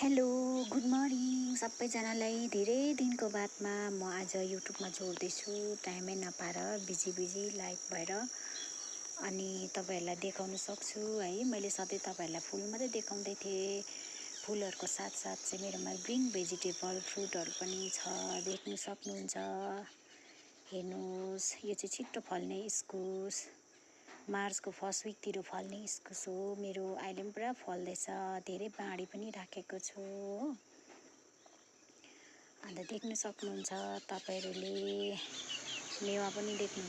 Hello good morning सबैजनालाई। धेरै दिनको बादमा म आज युट्युबमा जोड्दैछु, टाइमै नपाएर बिजी लाइफ भएर। अनि तपाईँहरूलाई देखाउन सक्छु है। मैले सधैँ तपाईँहरूलाई फुल मात्रै देखाउँदै थिएँ, फुलहरूको साथसाथ चाहिँ मेरोमा ग्रिन भेजिटेबल फ्रुटहरू पनि छ, देख्न सक्नुहुन्छ। हेर्नुहोस्, यो चाहिँ छिट्टो फल्ने इस्कुस, मार्चको फर्स्ट विकतिर फल्ने इस्कुस हो। मेरो अहिले पनि पुरा फल्दैछ, धेरै बाँडी पनि राखेको छु हो। अन्त देख्न सक्नुहुन्छ तपाईँहरूले, मेवा पनि देख्न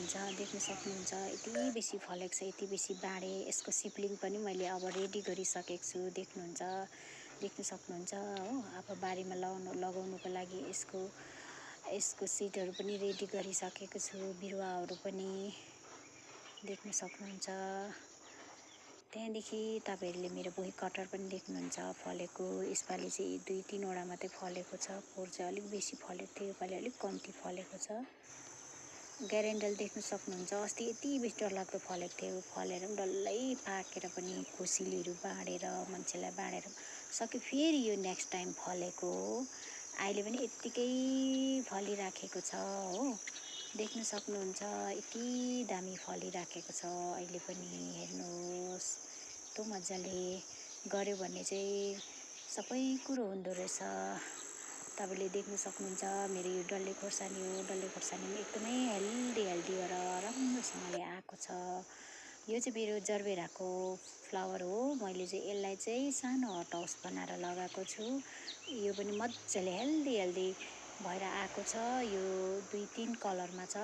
सक्नुहुन्छ। यति बेसी फलेको छ, यति बेसी बाँडे। यसको सिप्लिङ पनि मैले अब रेडी गरिसकेको छु, देख्न सक्नुहुन्छ हो। अब बारीमा लगाउनुको लागि यसको सिडहरू पनि रेडी गरिसकेको छु, बिरुवाहरू पनि देख्न सक्नुहुन्छ। त्यहाँदेखि तपाईँहरूले मेरो भुइँ कटहर पनि देख्नुहुन्छ फलेको। यसपालि चाहिँ 2-3वटा मात्रै फलेको छ, पोहोर चाहिँ अलिक बेसी फलेको थियो, योपालि अलिक कम्ती फलेको छ। ग्यारेन्डल देख्न सक्नुहुन्छ, अस्ति यति बेसी डरलाग्दो फलेको थियो, फलेर पनि डल्लै पाकेर पनि कोसिलीहरू बाँडेर मान्छेलाई बाँडेर सक्यो। फेरि यो नेक्स्ट टाइम फलेको हो, अहिले पनि यत्तिकै फलिराखेको छ हो। देख्न सक्नुहुन्छ, यति दामी फलिराखेको छ अहिले पनि। हेर्नुहोस्, यस्तो मजाले गऱ्यो भने चाहिँ सबै कुरो हुँदो रहेछ। तपाईँले देख्न सक्नुहुन्छ, मेरो यो डल्ले खोर्सानी हो। डल्ले खोर्सानी पनि एकदमै हेल्दी भएर राम्रोसँगले आएको छ। यो चाहिँ मेरो जरबेराको फ्लावर हो। मैले चाहिँ यसलाई चाहिँ सानो हट हाउस बनाएर लगाएको छु। यो पनि मजाले हेल्दी भएर आएको छ। यो 2-3 कलरमा छ।